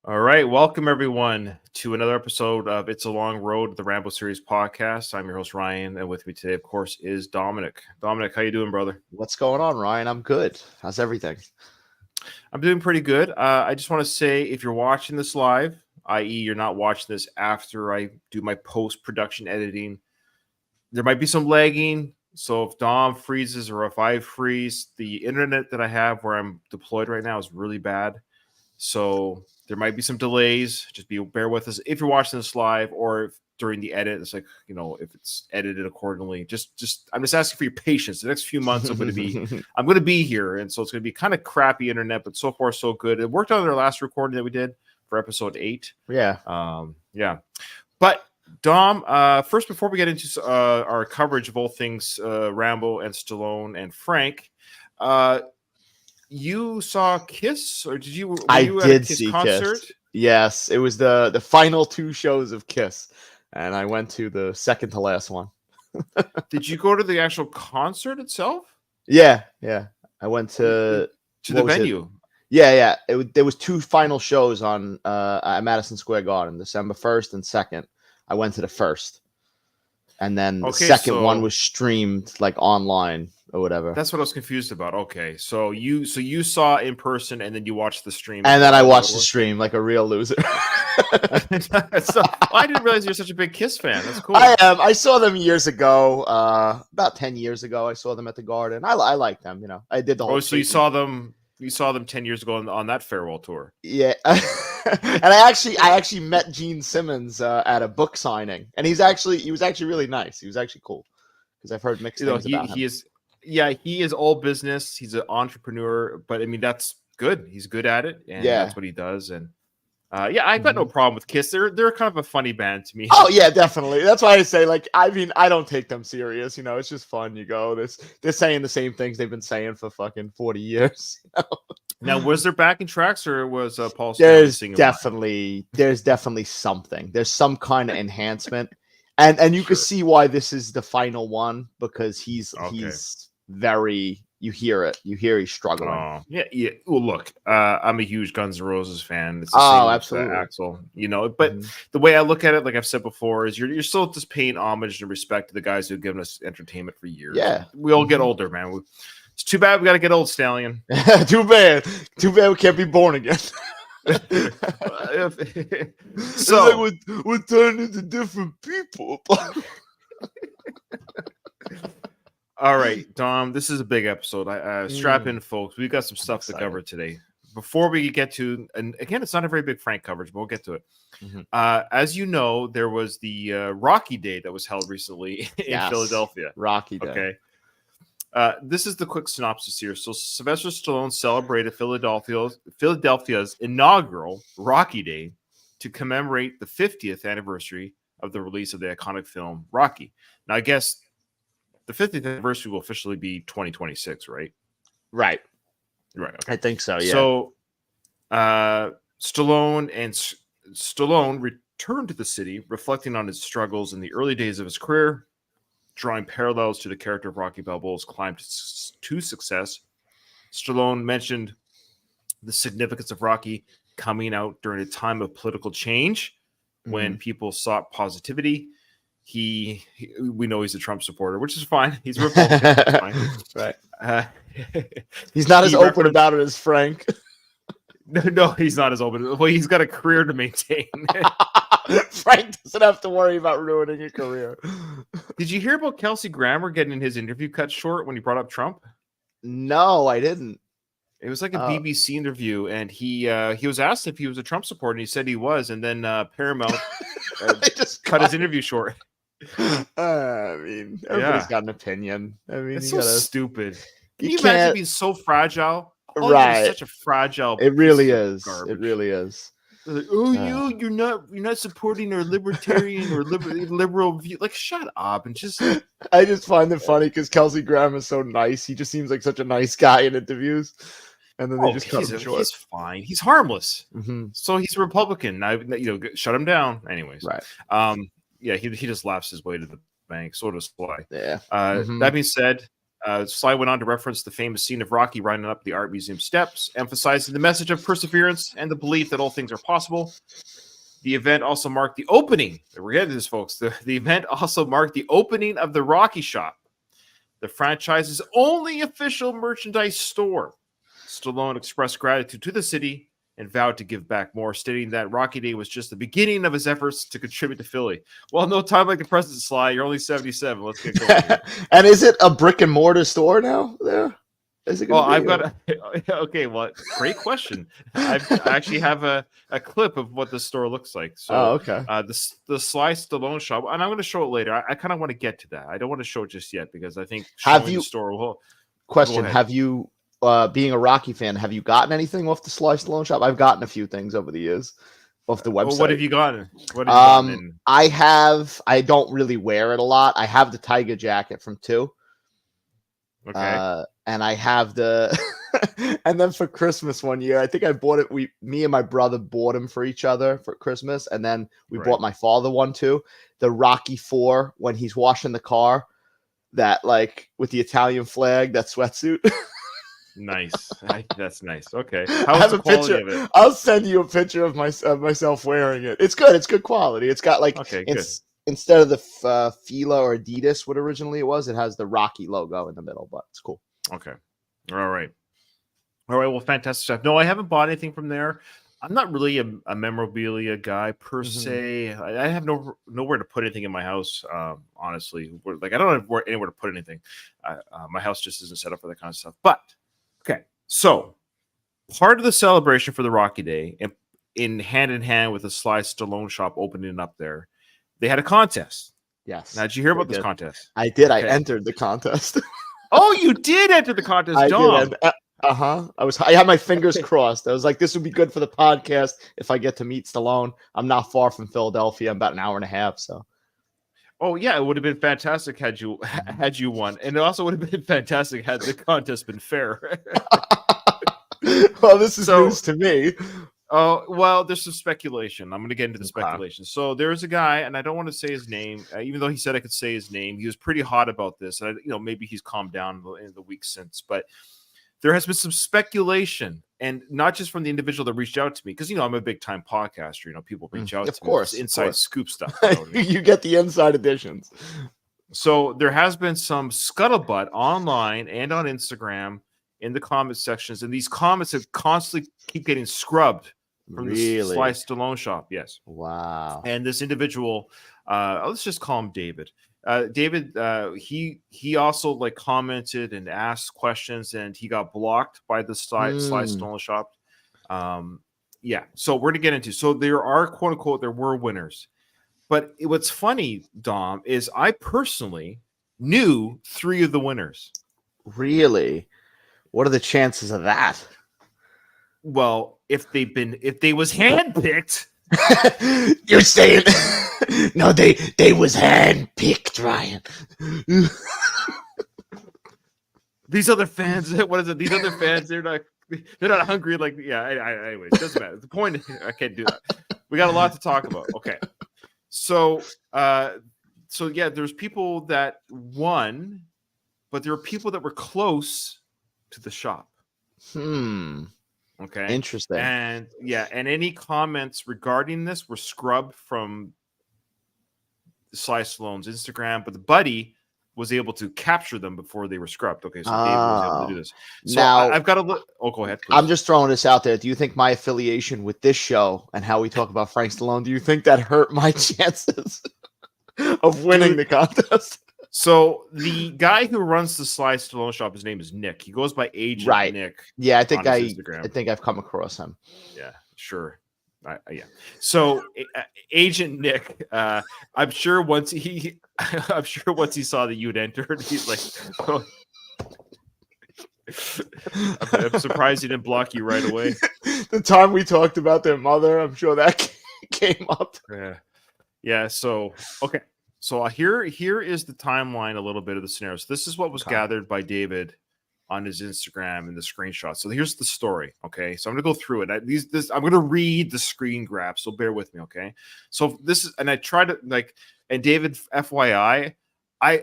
All right, welcome everyone to another episode of It's a Long Road, the Rambo series podcast. I'm your host Ryan, and with me today, of course, is Dominic. Dominic, how you doing, brother? What's going on, Ryan? I'm good. How's everything? I'm doing pretty good. I just want to say, if you're watching this live, i.e., you're not watching this after I do my post-production editing, there might be some lagging. So if Dom freezes or if I freeze, the internet that I have where I'm deployed right now is really bad. So there might be some delays. Just bear with us if you're watching this live, or if during the edit, it's like, if it's edited accordingly. I'm just asking for your patience. The next few months I'm going to be here, and so it's going to be kind of crappy internet, but so far so good. It worked on our last recording that we did for episode 8. Yeah. But Dom, first before we get into our coverage of all things Rambo and Stallone and Frank, you saw Kiss, or did you? I you did at a Kiss see concert? Kiss. Yes, it was the final 2 shows of Kiss, and I went to the second to last one. Did you go to the actual concert itself? Yeah. I went to the venue. Yeah. There was 2 final shows on at Madison Square Garden, December 1st and 2nd. I went to the first, and then the second one was streamed like online or whatever. That's what I was confused about. Okay, so you saw in person, and then you watched the stream, and then I watched the stream like a real loser. I didn't realize you're such a big Kiss fan. That's cool. I am. I saw them years ago, about 10 years ago. I saw them at the Garden. I like them. I did the whole. Oh, so season. You saw them 10 years ago on that farewell tour. Yeah, and I actually met Gene Simmons at a book signing, and he was actually really nice. He was actually cool because I've heard mixed things about him. He is all business. He's an entrepreneur, but I mean that's good. He's good at it, and that's what he does. And I've got no problem with Kiss. They're kind of a funny band to me. Oh yeah, definitely. That's why I say, like, I mean, I don't take them serious. It's just fun. You go, they're saying the same things they've been saying for fucking 40 years. Now, was there backing tracks, or was Paul Stanley there's singing? There's definitely something. There's some kind of enhancement, and you can see why this is the final one, because he's very. You hear it. You hear he's struggling. Oh, yeah. Well, look, I'm a huge Guns N' Roses fan. It's the same absolutely, with, Axl. But the way I look at it, like I've said before, is you're still just paying homage and respect to the guys who've given us entertainment for years. Yeah, we all get older, man. It's too bad we got to get old, Stallion. Too bad we can't be born again. So like we're turning into different people. All right, Dom, this is a big episode. Strap in, folks. We've got some stuff to cover today. Before we get to, and again, it's not a very big Frank coverage, but we'll get to it. As you know, there was the Rocky Day that was held recently in Philadelphia. Rocky Day. Okay. This is the quick synopsis here. So Sylvester Stallone celebrated Philadelphia's inaugural Rocky Day to commemorate the 50th anniversary of the release of the iconic film Rocky. Now, I guess the 50th anniversary will officially be 2026, right? Right. Okay. I think so, yeah. So Stallone returned to the city, reflecting on his struggles in the early days of his career, drawing parallels to the character of Rocky Balboa's climb to success. Stallone mentioned the significance of Rocky coming out during a time of political change when people sought positivity. We know he's a Trump supporter, which is fine. He's a Republican. Right. He's not as open about it as Frank. No, he's not as open. Well, he's got a career to maintain. Frank doesn't have to worry about ruining a career. Did you hear about Kelsey Grammer getting his interview cut short when he brought up Trump? No, I didn't. It was like a BBC interview, and he was asked if he was a Trump supporter, and he said he was, and then Paramount just cut his interview short. I mean, everybody's got an opinion. I mean, it's so stupid. Can you imagine being so fragile? Right, such a fragile. It really is. Garbage. It really is. Like, you're not supporting our libertarian or liberal view. Like, shut up and just. I just find it funny because Kelsey Grammer is so nice. He just seems like such a nice guy in interviews, and then they just cut him short. He's fine. He's harmless. So he's a Republican. Now, shut him down. Anyways, right. Yeah, he just laughs his way to the bank. So does Sly. Yeah. That being said, Sly went on to reference the famous scene of Rocky running up the art museum steps, emphasizing the message of perseverance and the belief that all things are possible. The event also marked the opening. We're getting to this, folks. The event also marked the opening of the Rocky Shop, the franchise's only official merchandise store. Stallone expressed gratitude to the city and vowed to give back more, stating that Rocky Day was just the beginning of his efforts to contribute to Philly. Well, no time like the present, Sly. You're only 77. Let's get going here. And is it a brick and mortar store now there? Is it Well, I've got okay, well, great question. I actually have a clip of what the store looks like. So, okay. The Sly Stallone Shop, and I'm going to show it later. I kind of want to get to that. I don't want to show it just yet because I think the store will. Question: have you, being a Rocky fan, have you gotten anything off the Sly Stallone Shop? I've gotten a few things over the years off the website. Well, what have you gotten? I have. I don't really wear it a lot. I have the Tiger jacket from 2. Okay. And I have the, and then for Christmas one year, I think I bought it. Me and my brother bought them for each other for Christmas, and then we bought my father one too. The Rocky 4 when he's washing the car, that like with the Italian flag, that sweatsuit. Nice. That's nice. Okay. I have a picture of it. I'll send you a picture of myself wearing it. It's good. It's good quality. It's got like good. Instead of the Fila or Adidas, what originally it was, it has the Rocky logo in the middle, but it's cool. Okay. All right. Well, fantastic stuff. No, I haven't bought anything from there. I'm not really a memorabilia guy per se. I have nowhere to put anything in my house. Honestly, like I don't have anywhere to put anything. My house just isn't set up for that kind of stuff. But okay, so part of the celebration for the Rocky Day, in hand with the Sly Stallone Shop opening up there, they had a contest. Yes. Now, did you hear about this contest? I did. Okay. I entered the contest. Oh, you did enter the contest, Dom. I had my fingers crossed. I was like, this would be good for the podcast if I get to meet Stallone. I'm not far from Philadelphia. I'm about an hour and a half. So. Oh yeah, it would have been fantastic had you won, and it also would have been fantastic had the contest been fair. Well, this is news to me. Oh, well, there's some speculation. I'm going to get into the speculation. So there's a guy, and I don't want to say his name, even though he said I could say his name. He was pretty hot about this, and maybe he's calmed down in the weeks since. But there has been some speculation, and not just from the individual that reached out to me, because I'm a big time podcaster. People reach out to me, inside scoop stuff. You get the inside editions. So there has been some scuttlebutt online and on Instagram in the comment sections, and these comments have constantly keep getting scrubbed from the Sly Stallone Shop. Yes. Wow. And this individual, let's just call him David. David, he also like commented and asked questions, and he got blocked by the Sly Stallone Shop. Yeah. So we're gonna get into. So there are quote unquote there were winners, but what's funny, Dom, is I personally knew 3 of the winners. Really? What are the chances of that? Well, if they was handpicked. You're saying no, they was handpicked, Ryan. These other fans, what is it? These other fans, they're not hungry. Like, yeah. Anyways, it doesn't matter. The point, I can't do that. We got a lot to talk about. Okay, so yeah, there's people that won, but there are people that were close to the shop. Okay. Interesting. And yeah, and any comments regarding this were scrubbed from Sly Stallone's Instagram, but the buddy was able to capture them before they were scrubbed. Okay, so David was able to do this. So now I've got to look. Oh, go ahead. Please. I'm just throwing this out there. Do you think my affiliation with this show and how we talk about Frank Stallone, do you think that hurt my chances of winning the contest? So the guy who runs the Sly Stallone Shop, his name is Nick. He goes by Agent Nick. Yeah, I think I've come across him. Yeah, sure. Yeah. So Agent Nick, I'm sure once he saw that you'd entered, he's like, oh. I'm surprised he didn't block you right away. The time we talked about their mother, I'm sure that came up. Yeah. So okay. So here is the timeline, a little bit of the scenario. So this is what was gathered by David on his Instagram and the screenshot. So here's the story. Okay. So I'm going to go through it. I'm going to read the screen grab. So bear with me. Okay. So this is, and I tried to and David, FYI,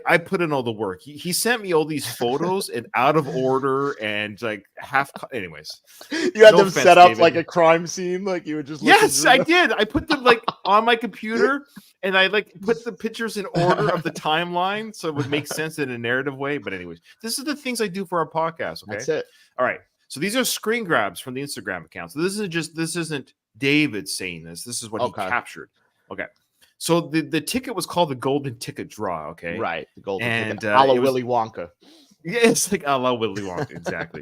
I put in all the work. He sent me all these photos and out of order and like anyways. You had them set up like a crime scene, like you were just yes, I did. I put them like on my computer and I like put the pictures in order of the timeline so it would make sense in a narrative way. But anyways, this is the things I do for our podcast. Okay, that's it. All right. So these are screen grabs from the Instagram account. So this isn't David saying this. This is what he captured. Okay. So the ticket was called the Golden Ticket Draw, okay? Right, the Golden Ticket. A la Willy Wonka. Yeah, it's like a la Willy Wonka, exactly.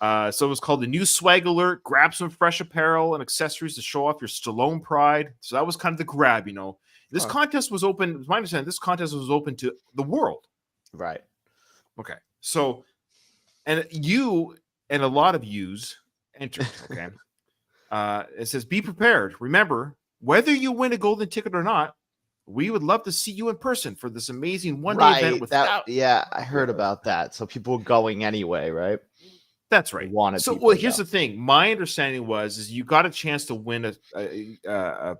So it was called the New Swag Alert. Grab some fresh apparel and accessories to show off your Stallone pride. So that was kind of the grab, you know. This contest was open. My understanding, this contest was open to the world. Right. Okay. So, and you and a lot of yous entered, okay? It says, be prepared. Remember, whether you win a golden ticket or not, we would love to see you in person for this amazing one-day event. Without I heard about that. So people were going anyway, right? That's right. So, well, here's the thing. My understanding is you got a chance to win a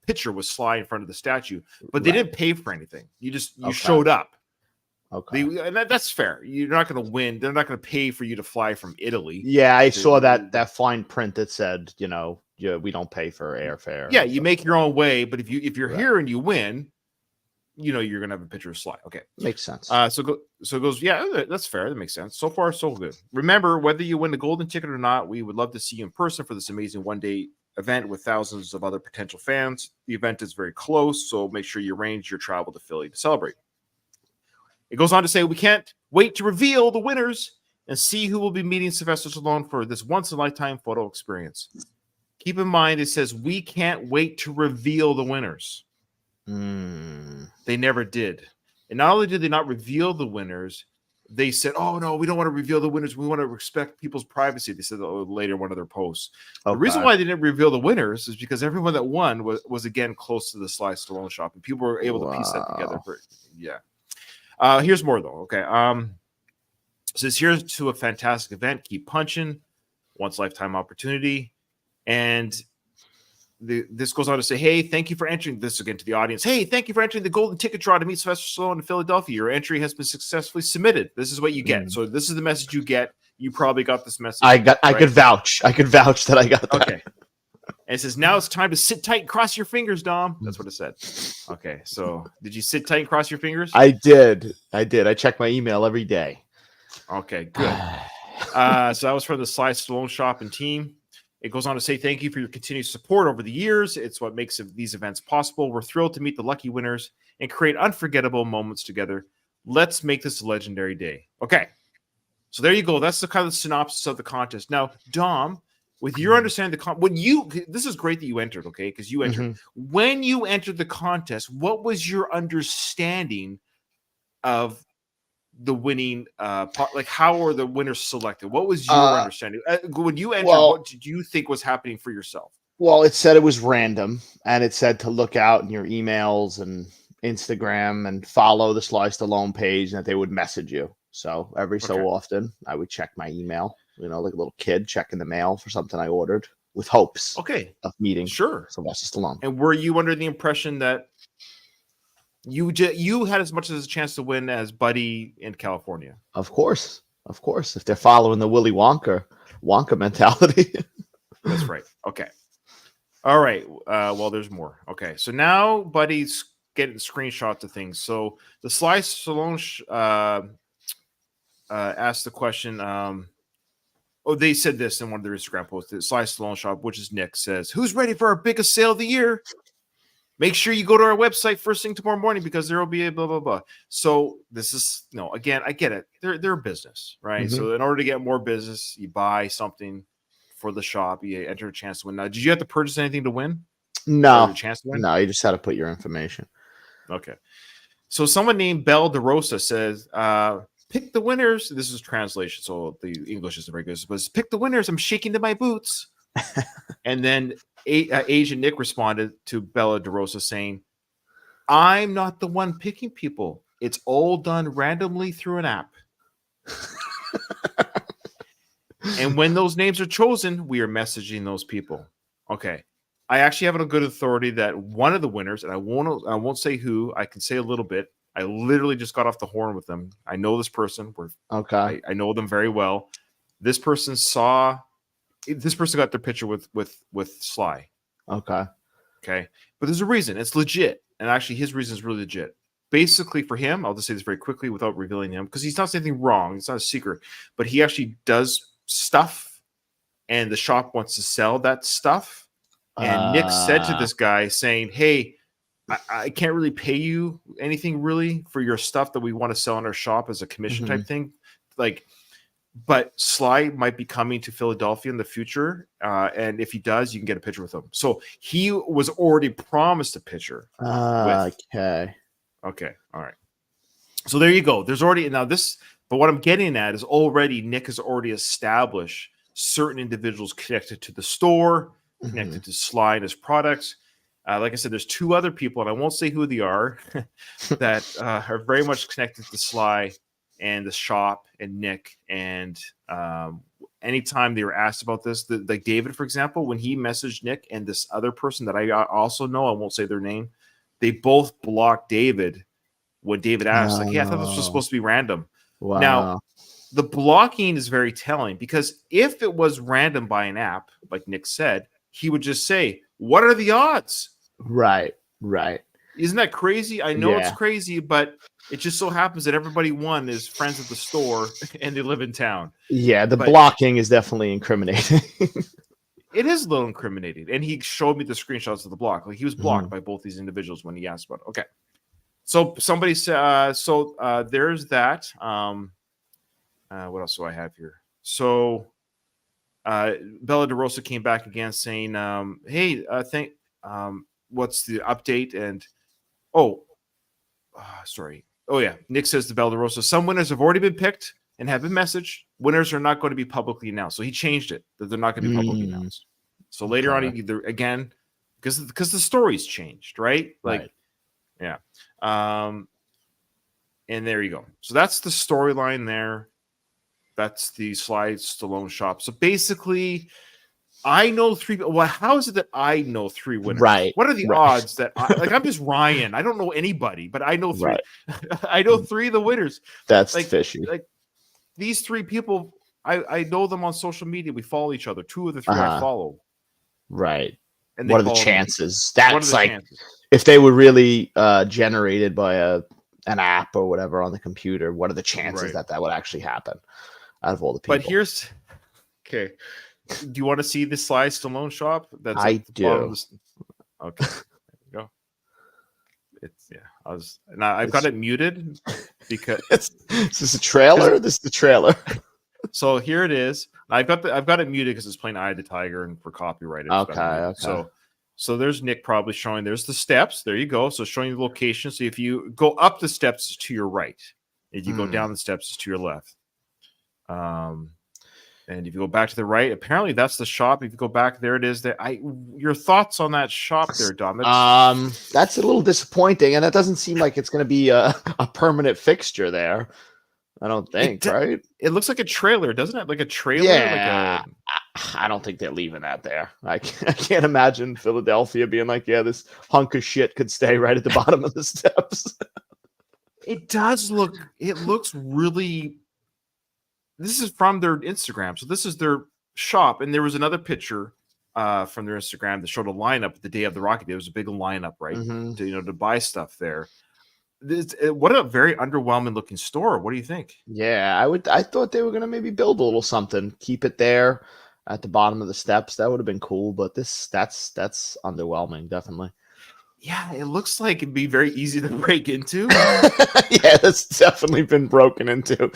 picture with Sly in front of the statue, but they didn't pay for anything. You showed up. Okay, and that's fair. You're not going to win. They're not going to pay for you to fly from Italy. Yeah, I saw that fine print that said, you know, we don't pay for airfare. Yeah, you make your own way, but if you're here and you win, you know you're gonna have a picture of Sly. Okay, makes sense. So it goes. Yeah, that's fair. That makes sense. So far, so good. Remember, whether you win the golden ticket or not, we would love to see you in person for this amazing one-day event with thousands of other potential fans. The event is very close, so make sure you arrange your travel to Philly to celebrate. It goes on to say, we can't wait to reveal the winners and see who will be meeting Sylvester Stallone for this once-in-a-lifetime photo experience. Keep in mind, it says, we can't wait to reveal the winners. They never did. And not only did they not reveal the winners, they said, oh, no, we don't want to reveal the winners. We want to respect people's privacy. They said later in one of their posts. Okay. The reason why they didn't reveal the winners is because everyone that won was again, close to the Sly Stallone shop. And people were able to piece that together. Here's more, though. Okay. Says, here's to a fantastic event. Keep punching. Once lifetime opportunity. And this goes on to say, hey, thank you for entering this again to the audience. Hey, thank you for entering the golden ticket draw to meet Sylvester Stallone in Philadelphia. Your entry has been successfully submitted. This is what you get. So this is the message you get. You probably got this message. I could vouch. I could vouch that I got that. Okay. And it says, now it's time to sit tight and cross your fingers, Dom. That's what it said. Okay. So did you sit tight and cross your fingers? I did. I check my email every day. Okay, good. So that was from the Sly Stallone shop and team. It goes on to say, thank you for your continued support over the years. It's what makes these events possible. We're thrilled to meet the lucky winners and create unforgettable moments together. Let's make this a legendary day. Okay. So there you go. That's the kind of synopsis of the contest. Now, Dom, with your understanding this is great that you entered, okay? Because you entered. When you entered the contest, what was your understanding of the winning like how are the winners selected? What was your understanding when you entered? What did you think was happening for yourself? Well, it said it was random, and it said to look out in your emails and Instagram and follow the Sly Stallone page, and that they would message you. So every so often I would check my email, you know, like a little kid checking the mail for something I ordered with hopes of meeting Sylvester Stallone. And were you under the impression that you had as much as a chance to win as Buddy in California? Of course. If they're following the Willy Wonka mentality. That's right. Okay. All right. Well, there's more. Okay. So now Buddy's getting screenshots of things. So the Sly Stallone asked the question. They said this in one of their Instagram posts. The Sly Stallone shop, which is Nick, says, "Who's ready for our biggest sale of the year? Make sure you go to our website first thing tomorrow morning because there will be a blah, blah, blah." So this is, again, I get it. They're a business, right? So in order to get more business, you buy something for the shop, you enter a chance to win. Now, did you have to purchase anything to win? No. A chance to win? No, you just had to put your information. Okay. So someone named Belle DeRosa says, pick the winners. This is translation, so the English isn't very good. But pick the winners. I'm shaking to my boots. And then Asian Nick responded to Bella DeRosa saying, I'm not the one picking people. It's all done randomly through an app. And when those names are chosen, we are messaging those people. Okay. I actually have it on good authority that one of the winners, and I won't say who, I can say a little bit, I literally just got off the horn with them. I know this person. Okay. I know them very well. This person got their picture with Sly. Okay. Okay. But there's a reason. It's legit. And actually, his reason is really legit. Basically, for him, I'll just say this very quickly without revealing him, because he's not saying anything wrong. It's not a secret. But he actually does stuff, and the shop wants to sell that stuff. And Nick said to this guy saying, hey, I can't really pay you anything really for your stuff that we want to sell in our shop as a commission type thing. Like, but Sly might be coming to Philadelphia in the future. And if he does, you can get a picture with him. So he was already promised a picture. Okay. Okay. All right. So there you go. There's already now this, but what I'm getting at is already Nick has already established certain individuals connected to the store, connected to Sly and his products. Like I said, there's 2 other people, and I won't say who they are, that are very much connected to Sly and the shop and Nick. And anytime they were asked about this, like David, for example, when he messaged Nick and this other person that I also know, I won't say their name, they both blocked David when David asked, like, hey, I thought this was supposed to be random. Wow. Now, the blocking is very telling, because if it was random by an app, like Nick said, he would just say, what are the odds? Right. Isn't that crazy? I know it's crazy, but it just so happens that everybody is friends at the store and they live in town. Yeah, the blocking is definitely incriminating. It is a little incriminating. And he showed me the screenshots of the block. Like, he was blocked by both these individuals when he asked about it. Okay. So somebody said, there's that. What else do I have here? So Bella DeRosa came back again saying, hey, what's the update? And sorry. Oh yeah. Nick says to Bella DeRosa, some winners have already been picked and have been messaged. Winners are not going to be publicly announced. So he changed it, that they're not going to be publicly announced. So later on, either again, because the story's changed, right? Like, yeah. And there you go. So that's the storyline there. That's the Sly Stallone shop. So basically, I know 3. Well, how is it that I know 3 winners? Right. What are the odds that I'm just Ryan? I don't know anybody, but I know 3. Right. I know 3 of the winners. That's fishy. Like these 3 people, I know them on social media. We follow each other. 2 of the 3 I follow. Right. And what are the chances? That's like chances? If they were really generated by an app or whatever on the computer, what are the chances that would actually happen out of all the people? But here's okay. Do you want to see the Sly Stallone shop? That's I do. Okay, there you go. It's I've got it muted because is this a trailer? This is the trailer. So here it is. I've got it muted because it's playing Eye of the Tiger and for copyright. Okay. So there's Nick probably showing. There's the steps. There you go. So showing the location. So if you go up the steps, it's to your right. If you go down the steps, it's to your left. And if you go back to the right, apparently that's the shop. If you go back, there it is. Your thoughts on that shop there, Dom? That's a little disappointing, and it doesn't seem like it's going to be a permanent fixture there. I don't think, right? It looks like a trailer, doesn't it? Like a trailer? Yeah. I don't think they're leaving that there. I can't imagine Philadelphia being like, yeah, this hunk of shit could stay right at the bottom of the steps. It does look, it looks really, this is from their Instagram. So this is their shop. And there was another picture from their Instagram that showed a lineup the day of the Rocket Day. There was a big lineup, right? To buy stuff there. What a very underwhelming looking store. What do you think? Yeah, I thought they were going to maybe build a little something, keep it there at the bottom of the steps. That would have been cool, but that's underwhelming, definitely. Yeah, it looks like it'd be very easy to break into. Yeah, that's definitely been broken into.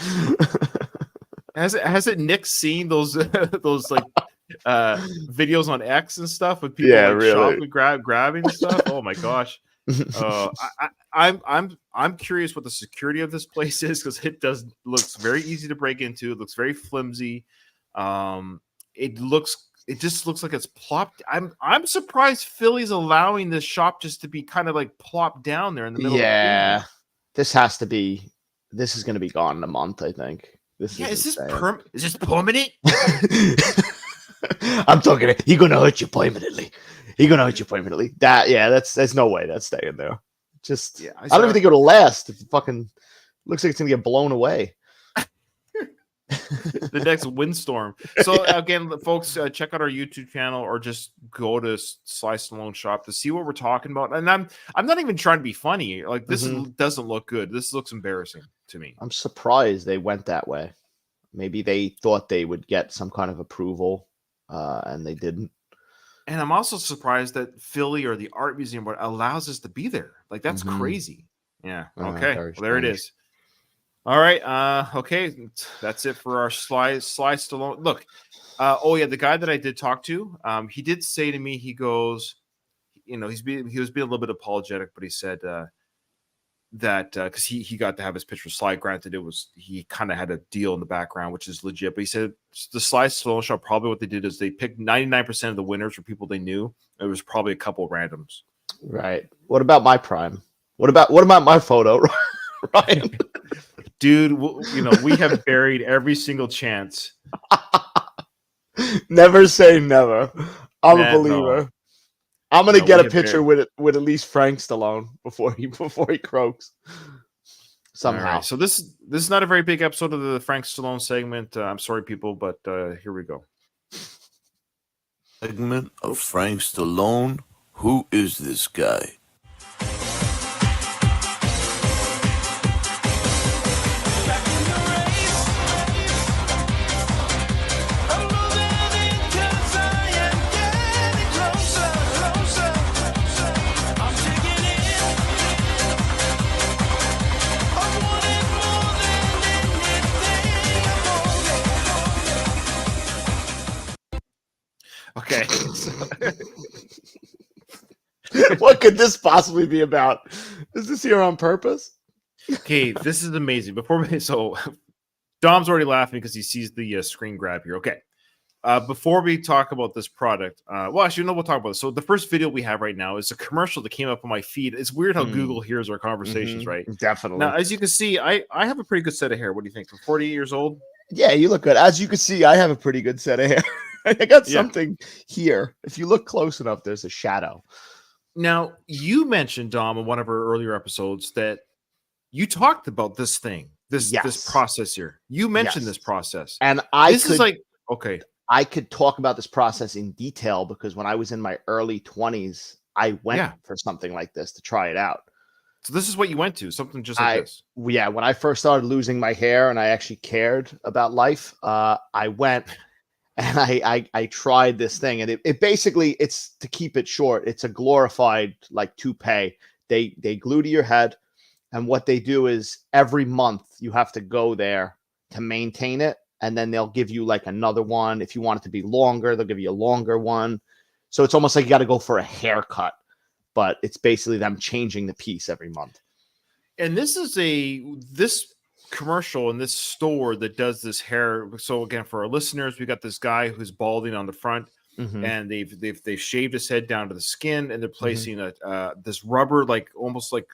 Hasn't Nick seen those like videos on X and stuff with people really shopping, grabbing stuff? Oh my gosh. I'm curious what the security of this place is, because it looks very easy to break into. It looks very flimsy. It just looks like it's plopped. I'm surprised Philly's allowing this shop just to be kind of like plopped down there in the middle. Yeah, this is going to be gone in a month, I think. Is this permanent? I'm talking. He's gonna hurt you permanently. There's no way that's staying there. Just, Yeah, I don't even think it'll last. If it fucking looks like it's gonna get blown away. The next windstorm. So again, folks, check out our YouTube channel or just go to Sly Stallone Shop to see what we're talking about. And I'm not even trying to be funny. Like this doesn't look good. This looks embarrassing to me. I'm surprised they went that way. Maybe they thought they would get some kind of approval, and they didn't. And I'm also surprised that Philly or the art museum allows us to be there. Like that's crazy. Yeah. Okay. Well, there it is. All right. Okay. That's it for our Sly Stallone. Look. Oh yeah, the guy that I did talk to, he did say to me, he goes, he was being a little bit apologetic, but he said that because he got to have his picture Sly. Granted, he kind of had a deal in the background, which is legit. But he said the Sly Stallone Show, probably what they did is they picked 99% of the winners for people they knew. It was probably a couple randoms. Right. What about my prime? What about my photo, Ryan? Dude, we have buried every single chance. Never say never. I'm a believer. No. I'm gonna get a picture with at least Frank Stallone before he croaks. Somehow. Right. So this is not a very big episode of the Frank Stallone segment. I'm sorry, people, but here we go. Segment of Frank Stallone. Who is this guy? Okay. What could this possibly be about? Is this here on purpose? Okay, this is amazing. So Dom's already laughing because he sees the screen grab here. Okay. Before we talk about this product, well, actually, we'll talk about it. So the first video we have right now is a commercial that came up on my feed. It's weird how Google hears our conversations, right? Definitely. Now, as you can see, I have a pretty good set of hair. What do you think? For 48 years old? Yeah, you look good. As you can see, I have a pretty good set of hair. I got something here. If you look close enough, there's a shadow. Now, you mentioned, Dom, in one of our earlier episodes that you talked about this thing, this process here. You mentioned this process. And I could talk about this process in detail because when I was in my early 20s, I went for something like this to try it out. So this is what you went to, something just like this. Yeah, when I first started losing my hair and I actually cared about life, I went and I tried this thing, and it basically, it's, to keep it short, it's a glorified like toupee. They glue to your head, and what they do is every month you have to go there to maintain it, and then they'll give you like another one. If you want it to be longer, they'll give you a longer one. So it's almost like you got to go for a haircut, but it's basically them changing the piece every month. And this is this commercial in this store that does this hair. So again, for our listeners, we got this guy who's balding on the front, and they've shaved his head down to the skin, and they're placing this rubber, like almost like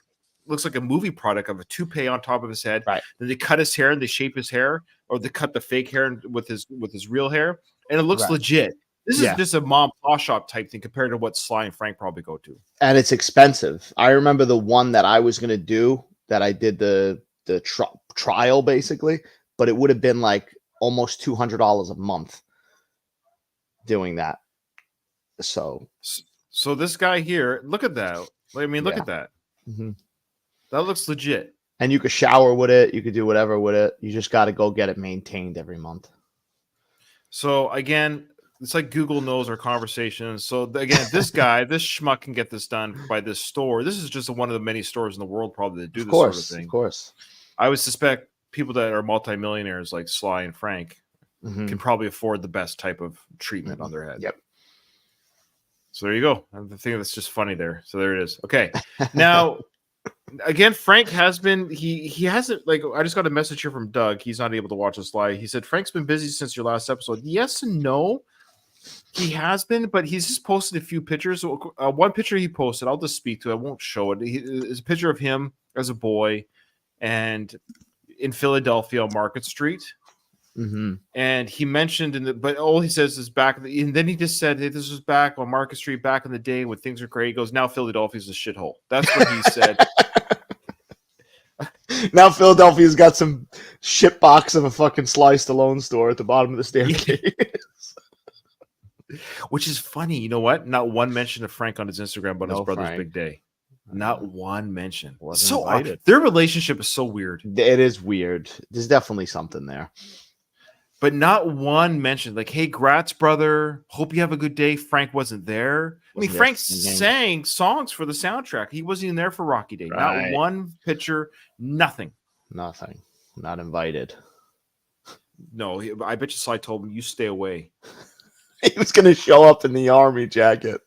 looks like a movie product of a toupee on top of his head. Right. Then they cut his hair and they shape his hair, or they cut the fake hair with his real hair, and it looks legit. This is just a mom paw shop type thing compared to what Sly and Frank probably go to. And it's expensive. I remember the one that I was going to do, that I did the trial basically, but it would have been like almost $200 a month doing that. So this guy here, look at that. I mean, look at that. That looks legit. And you could shower with it. You could do whatever with it. You just got to go get it maintained every month. So again, it's like Google knows our conversations. So again, this guy, this schmuck can get this done by this store. This is just one of the many stores in the world probably that do this sort of thing. Of course. I would suspect people that are multimillionaires like Sly and Frank can probably afford the best type of treatment on their head. Yep. So there you go. I think that's just funny there. So there it is. Okay. Now, again, Frank has been, he hasn't, like, I just got a message here from Doug. He's not able to watch this live. He said, Frank's been busy since your last episode. Yes and no. He has been, but he's just posted a few pictures. One picture he posted, I'll just speak to it. I won't show it. It's a picture of him as a boy and in Philadelphia on Market Street. And he mentioned but all he says is back, and then he just said, hey, this was back on Market Street back in the day when things were great. He goes, now Philadelphia's a shithole. That's what he said. Now Philadelphia's got some shit box of a fucking Sly Stallone store at the bottom of the staircase. Which is funny. You know what? Not one mention of Frank on his Instagram about his brother's big day. Not one mention. So odd. Their relationship is so weird. It is weird. There's definitely something there. But not one mention. Like, hey, Gratz brother, hope you have a good day. Frank wasn't there. I mean, Frank sang songs for the soundtrack. He wasn't even there for Rocky Day. Right. Not one picture, nothing. Nothing. Not invited. No, I bet you Sly told him, you stay away. He was going to show up in the army jacket.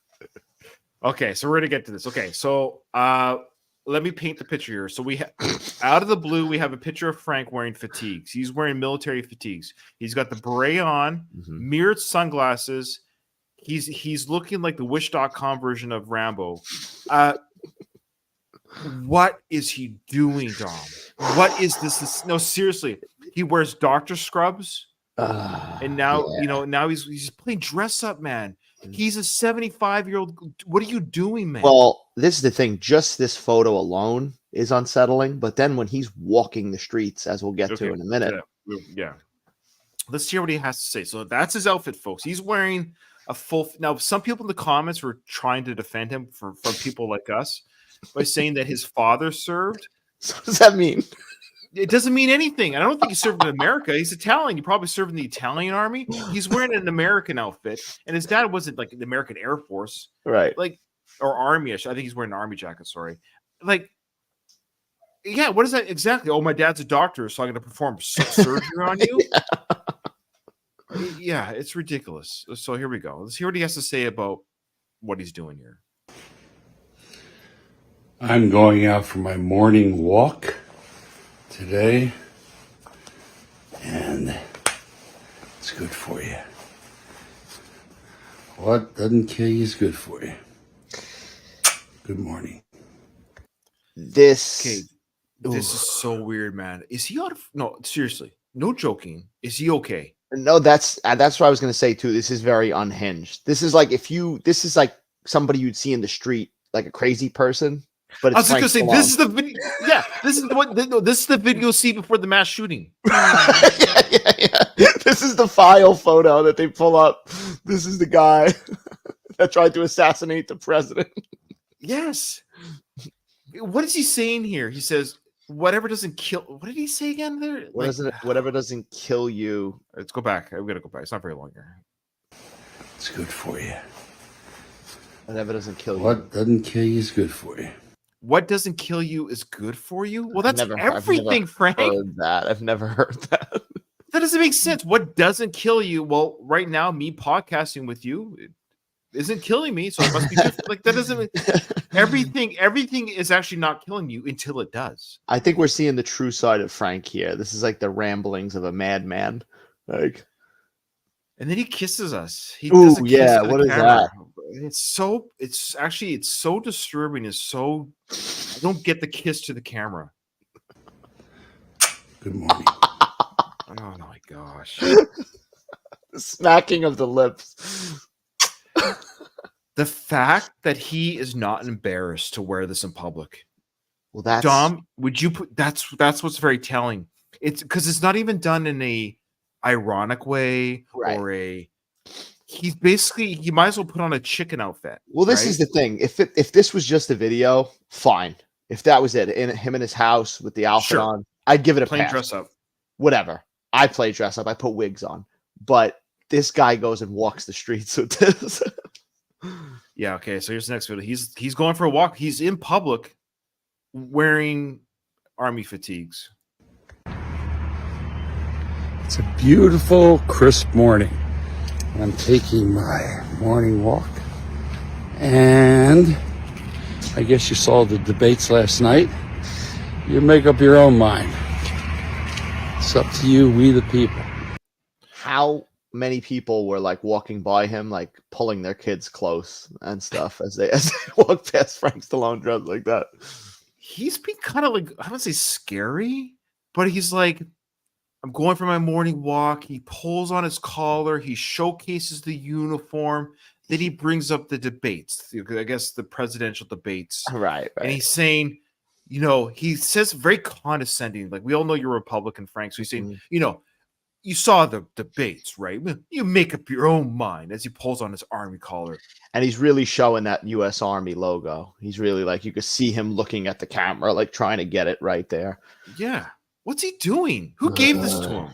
Okay, so we're going to get to this. Okay, so let me paint the picture here. So we have, out of the blue, we have a picture of Frank wearing fatigues. He's wearing military fatigues. He's got the beret on, mirrored sunglasses. He's looking like the Wish.com version of Rambo. What is he doing, Dom? What is this? No, seriously. He wears doctor scrubs. And now, now he's playing dress up, man. He's a 75-year-old. What are you doing, man? Well, this is the thing. Just this photo alone is unsettling. But then when he's walking the streets, as we'll get to in a minute. Yeah. Let's hear what he has to say. So that's his outfit, folks. He's wearing a full. Now, some people in the comments were trying to defend him from people like us by saying that his father served. So what does that mean? It doesn't mean anything. I don't think he served in America. He's Italian. He probably served in the Italian army. He's wearing an American outfit, and his dad wasn't like the American Air Force, right? Like, or army. I think he's wearing an army jacket. Sorry. Like, yeah. What is that exactly? Oh, my dad's a doctor, so I'm going to perform surgery on you. Yeah, it's ridiculous. So here we go. Let's hear what he has to say about what he's doing here. I'm going out for my morning walk today, and it's good for you. What doesn't kill you is good for you. Good morning. This is so weird, man. Is he out of? No, seriously, no joking. Is he okay? No, that's what I was going to say too. This is very unhinged. This is like this is like somebody you'd see in the street, like a crazy person. But I was just gonna say, this is the video. Yeah, this is the video see before the mass shooting. yeah. This is the file photo that they pull up. This is the guy that tried to assassinate the president. Yes. What is he saying here? He says, "Whatever doesn't kill." What did he say again? There, whatever doesn't kill you. Let's go back. I'm gonna go back. It's not very long here. It's good for you. Whatever doesn't kill you. What doesn't kill you is good for you. What doesn't kill you is good for you. Well, that's everything, Frank. I've never heard that. That doesn't make sense. What doesn't kill you? Well, right now, me podcasting with you isn't killing me, so it must be good. Like that doesn't. Everything is actually not killing you until it does. I think we're seeing the true side of Frank here. This is like the ramblings of a madman. Like, and then he kisses us. Ooh, yeah. What is that? It's so disturbing. It's so, I don't get the kiss to the camera. Good morning. Oh my gosh. The smacking of the lips. The fact that he is not embarrassed to wear this in public. Well, that's Dom, would you put that's what's very telling. It's because it's not even done in a ironic way, right, or he might as well put on a chicken outfit. Well, this is the thing. If this was just a video, fine. If that was it, him in his house with the outfit on, I'd give it a pass. Dress up. Whatever. I play dress up. I put wigs on. But this guy goes and walks the streets with this. Yeah, okay. So here's the next video. He's going for a walk. He's in public wearing army fatigues. It's a beautiful, crisp morning. I'm taking my morning walk, and I guess you saw the debates last night. You make up your own mind. It's up to you, we the people. How many people were like walking by him, like pulling their kids close and stuff as they walk past Frank Stallone dressed like that? He's been kind of like, I don't say scary, but he's like, I'm going for my morning walk. He pulls on his collar. He showcases the uniform. Then he brings up the debates. I guess the presidential debates. Right. And he's saying, he says very condescending. Like, we all know you're a Republican, Frank. So he's saying, you saw the debates, right? You make up your own mind, as he pulls on his army collar. And he's really showing that U.S. Army logo. He's really like, you could see him looking at the camera, like trying to get it right there. Yeah. What's he doing? Who gave this to him?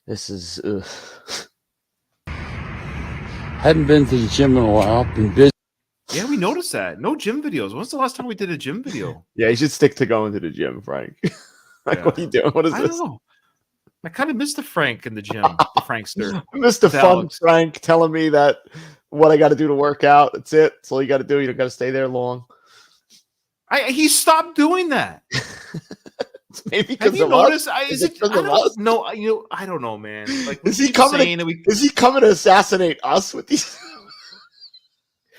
This is... Hadn't been to the gym in a while. Been busy. Yeah, we noticed that. No gym videos. When's the last time we did a gym video? Yeah, you should stick to going to the gym, Frank. What are you doing? What is this? I don't know. I kind of miss the Frank in the gym, the Frankster. I miss the fun Frank telling me that what I got to do to work out. That's it. That's all you got to do. You don't got to stay there long. He stopped doing that. Maybe have you noticed? I don't know, man. Like, is he coming to assassinate us with these?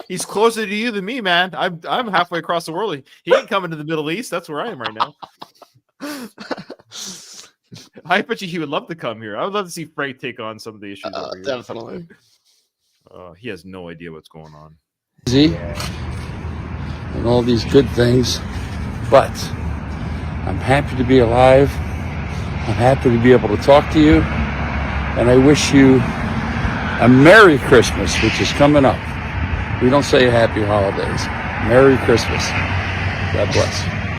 He's closer to you than me, man. I'm halfway across the world. He ain't coming to the Middle East. That's where I am right now. I bet you he would love to come here. I would love to see Frank take on some of the issues over here. Definitely. He has no idea what's going on. Busy and all these good things, but I'm happy to be alive. I'm happy to be able to talk to you, and I wish you a Merry Christmas, which is coming up. We don't say Happy Holidays. Merry Christmas. God bless.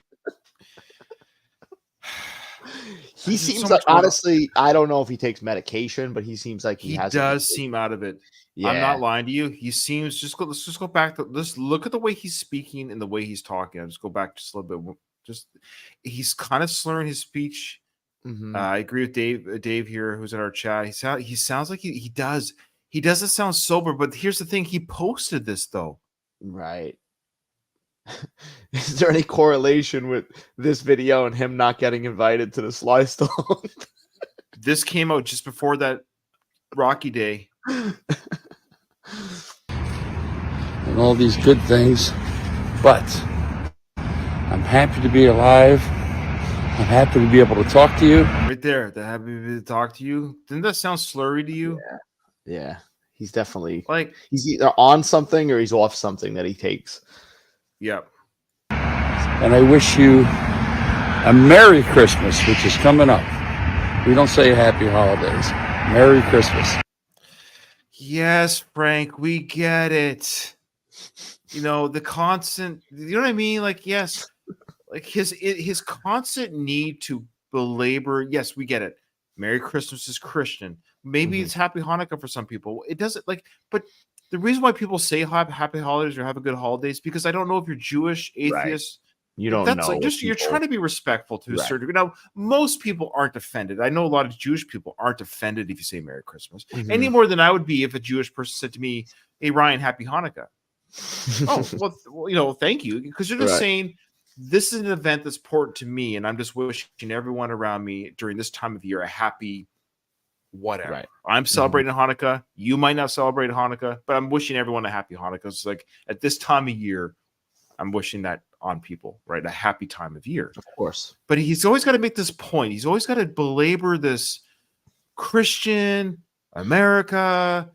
He seems like, honestly, I don't know if he takes medication, but he seems like he does seem out of it. Yeah. I'm not lying to you. He seems let's just go back to let's look at the way he's speaking and the way he's talking. I'll just go back just a little bit. He's kind of slurring his speech. Mm-hmm. I agree with Dave here, who's in our chat. He sounds like he does. He doesn't sound sober, but here's the thing: he posted this though. Right. Is there any correlation with this video and him not getting invited to the Sly Stone? This came out just before that Rocky Day. And all these good things, but I'm happy to be alive. I'm happy to be able to talk to you. Right there, the happy to talk to you. Didn't that sound slurry to you? Yeah. He's definitely like he's either on something or he's off something that he takes. Yep. And I wish you a Merry Christmas, which is coming up. We don't say Happy Holidays. Merry Christmas. Yes, Frank, we get it. The constant, you know what I mean? Like, yes, like his constant need to belabor. Yes, we get it. Merry Christmas is Christian. Maybe it's Happy Hanukkah for some people. It doesn't but the reason why people say happy holidays or have a good holidays, because I don't know if you're Jewish, atheist. Right. You don't know. Like you're trying to be respectful to a certain degree. Now, most people aren't offended. I know a lot of Jewish people aren't offended if you say Merry Christmas any more than I would be if a Jewish person said to me, "Hey, Ryan, Happy Hanukkah." Oh, well, thank you, because you're just saying this is an event that's important to me, and I'm just wishing everyone around me during this time of year a happy whatever. Right. I'm celebrating Hanukkah. You might not celebrate Hanukkah, but I'm wishing everyone a happy Hanukkah. It's like at this time of year, I'm wishing that on people, right? A happy time of year. Of course. But he's always got to make this point. He's always got to belabor this Christian America.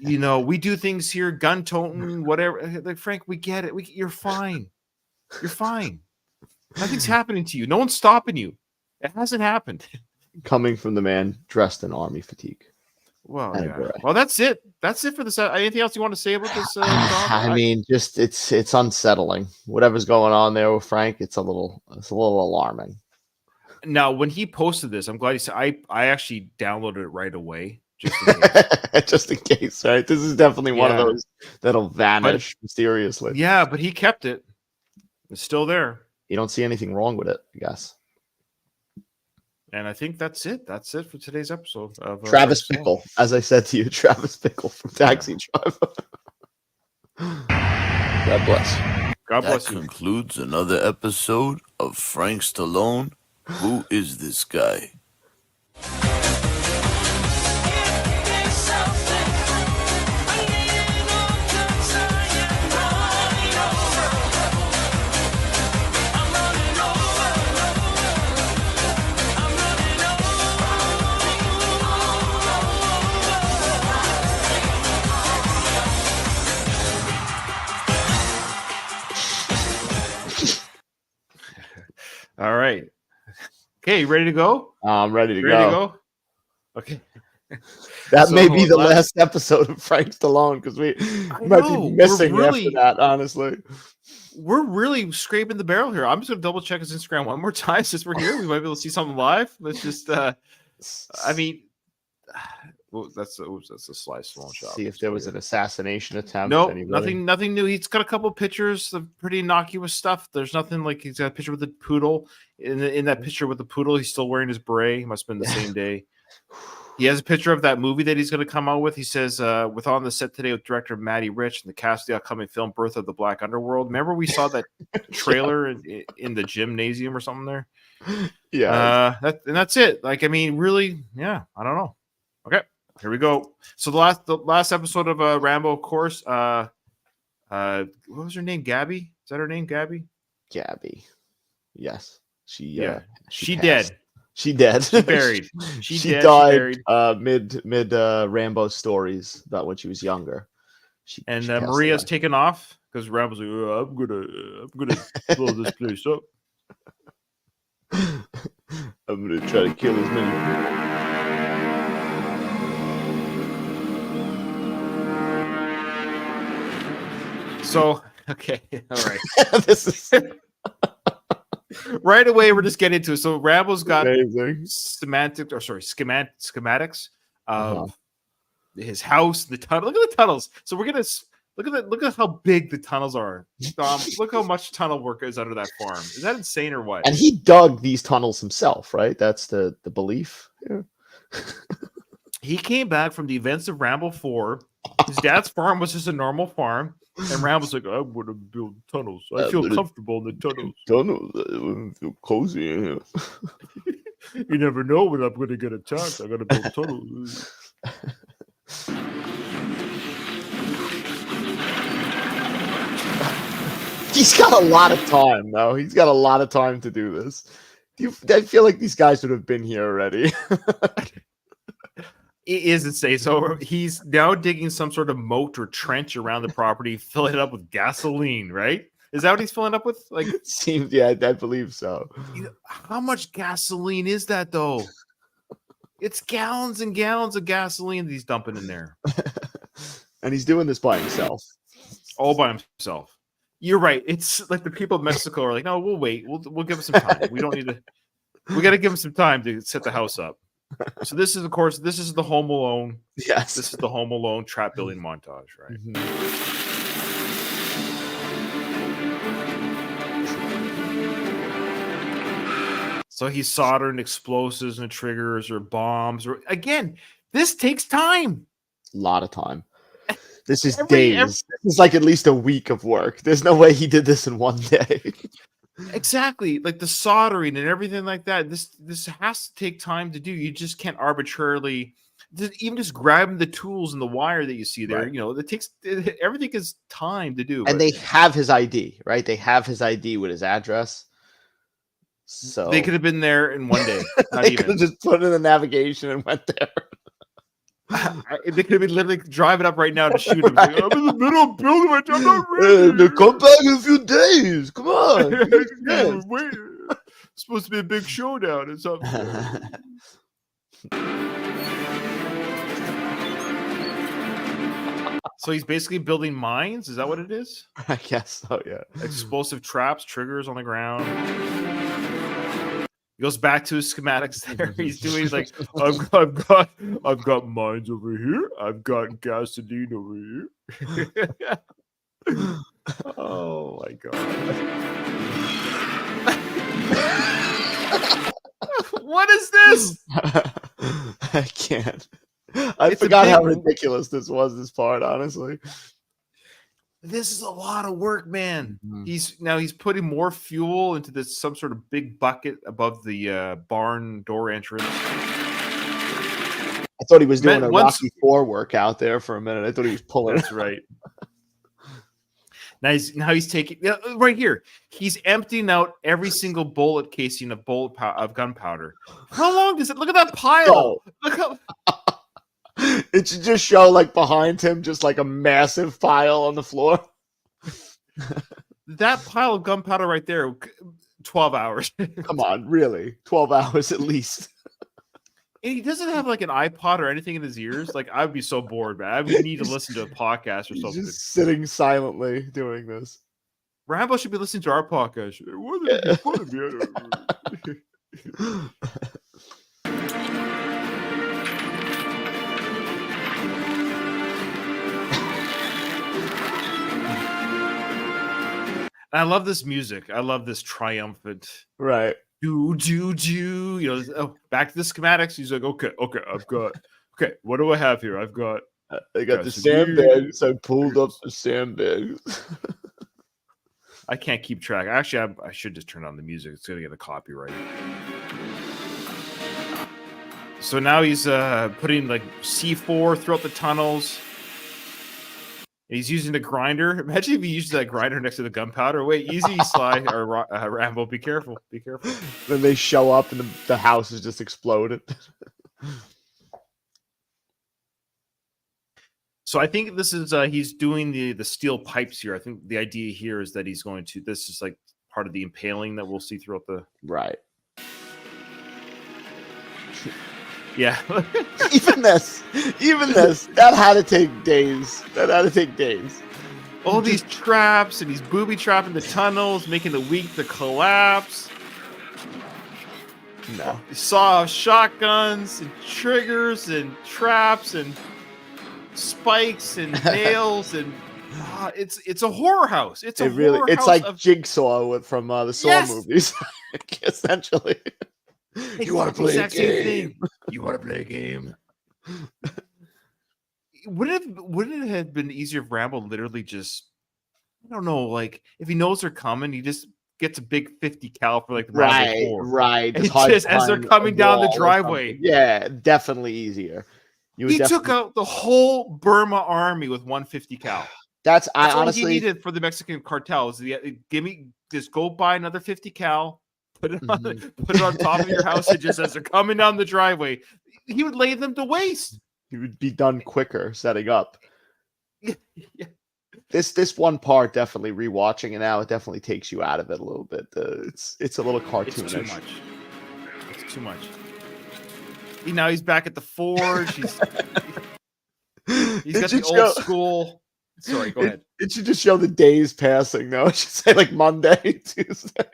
We do things here, gun toting, whatever. Like, Frank, we get it. You're fine. You're fine. Nothing's happening to you. No one's stopping you. It hasn't happened. Coming from the man dressed in army fatigue. Well, well, that's it. That's it for this. Anything else you want to say about this? I mean, just it's unsettling. Whatever's going on there with Frank, it's a little alarming. Now, when he posted this, I'm glad he said I actually downloaded it right away. Just in case. Just in case, right? This is definitely one of those that'll vanish mysteriously. Yeah, but he kept it. It's still there. You don't see anything wrong with it, I guess. And I think that's it. That's it for today's episode of Travis Bickle. As I said to you, Travis Bickle from Taxi Driver. God bless. God bless That you. concludes another episode of Frank Stallone. Who is this guy? All right. Okay, you ready to go? I'm ready to Ready to go. go? Okay. That So, may be the last episode of Frank Stallone because we might be missing after that, honestly. We're really scraping the barrel here. I'm just going to double check his Instagram one more time since we're here. We might be able to see something live. Let's just, I mean, well, that's a slice Stallone shot. See if there was an assassination attempt. No, anybody? nothing new. He's got a couple pictures of pretty innocuous stuff. There's nothing like he's got a picture with the poodle. In that picture with the poodle, he's still wearing his beret. He must have been the same day. He has a picture of that movie that he's going to come out with. He says, with on the set today with director Matty Rich and the cast of the upcoming film Birth of the Black Underworld. Remember we saw that trailer in the gymnasium or something there? Yeah. That's it. Like, I mean, really, yeah, I don't know. Okay, here we go. So the last episode of Rambo, of course, what was her name? Gabby? Is that her name, Gabby? Gabby. Yes. She dead. She dead. She buried. She died mid Rambo stories about when she was younger. And Maria's taken off because Rambo's like, oh, I'm gonna blow this place up. I'm gonna try to kill as many people. So okay, all right. This is right away. We're just getting into it. So Rambo's got schematics of his house, the tunnel. Look at the tunnels. So we're gonna look at how big the tunnels are. Look how much tunnel work is under that farm. Is that insane or what? And he dug these tunnels himself, right? That's the belief. Yeah. He came back from the events of Rambo 4. His dad's farm was just a normal farm. And Rambo's like, I'm going to build tunnels. I feel comfortable in the tunnels. Tunnels, I feel cozy in here. You never know when I'm going to get attacked. I got to build tunnels. He's got a lot of time, though. He's got a lot of time to do this. I feel like these guys would have been here already. It is insane. So he's now digging some sort of moat or trench around the property, filling it up with gasoline, right? Is that what he's filling up with? Like, seems, yeah, I believe so. How much gasoline is that, though? It's gallons and gallons of gasoline that he's dumping in there. And he's doing this by himself. All by himself. You're right. It's like the people of Mexico are like, no, we'll wait. We'll give him some time. We don't need to. We got to give him some time to set the house up. So this is, of course, this is the Home Alone. Yes. This is the Home Alone trap building montage, right? Mm-hmm. So he's soldering explosives and triggers or bombs. Or again, this takes time. A lot of time. This is days. This is like at least a week of work. There's no way he did this in one day. Exactly, like the soldering and everything like that. This has to take time to do. You just can't arbitrarily, even just grabbing the tools and the wire that you see there. Right. You know, it takes everything is time to do. And they have his ID, right? They have his ID with his address. So they could have been there in one day. Not they even. Could have just put in the navigation and went there. They could have been literally driving up right now to shoot him. Right. Like, I'm in the middle of building my job. I'm not ready. They'll come back in a few days. Come on. Wait. It's supposed to be a big showdown or something. So he's basically building mines. Is that what it is? I guess so. Yeah. Explosive traps, triggers on the ground. He goes back to his schematics there. He's doing, he's like, I've got mines over here. I've got gasoline over here. Oh my god. What is this? I can't. I forgot how ridiculous this was, this part, honestly. This is a lot of work, man. Mm-hmm. He's putting more fuel into this some sort of big bucket above the barn door entrance. I thought he was doing a Rocky IV workout there for a minute. I thought he was pulling. That's right. Now he's taking right here. He's emptying out every single bullet casing of gunpowder. How long does it? Look at that pile. Look how. It should just show like behind him, just like a massive pile on the floor. That pile of gunpowder right there 12 hours. Come on, really? 12 hours at least. And he doesn't have like an iPod or anything in his ears. Like, I would be so bored, man. I would need to listen to a podcast or He's something. just sitting silently doing this. Rambo should be listening to our podcast. What are they fun of me? I love this music. I love this triumphant. Right. Do. Back to the schematics. He's like, okay, I've got. Okay, what do I have here? I've got. I got the sandbags. I pulled up the sandbags. I can't keep track. Actually, I should just turn on the music. It's gonna get a copyright. So now he's putting like C4 throughout the tunnels. He's using the grinder. Imagine if he uses that grinder next to the gunpowder. Wait, easy, Sly or Rambo. Be careful. Be careful. Then they show up and the house is just exploded. So I think this is he's doing the steel pipes here. I think the idea here is that he's going to. This is like part of the impaling that we'll see throughout the. Right. Yeah. even this, that had to take days. All these traps, and he's booby trapping the tunnels, making the weak to collapse. No. Saw shotguns and triggers and traps and spikes and nails and it's a horror house. It's like Jigsaw from the Saw movies, essentially. You want to play a game? You want to play a game? Wouldn't it have been easier if Rambo literally just, I don't know, like if he knows they're coming, he just gets a big 50 cal for like Rambo 4. Right. Just as they're coming down the driveway. Yeah, definitely easier. He took out the whole Burma army with 150 cal. That's honestly all he needed for the Mexican cartels. Just go buy another 50 cal. Put it on top of your house, and just as they're coming down the driveway, he would lay them to waste. He would be done quicker setting up. Yeah. This one part, definitely rewatching it now, it definitely takes you out of it a little bit. It's a little cartoonish. It's too much. Now he's back at the forge. He's got the old school. Sorry, go ahead. It should just show the days passing. No, it should say like Monday, Tuesday.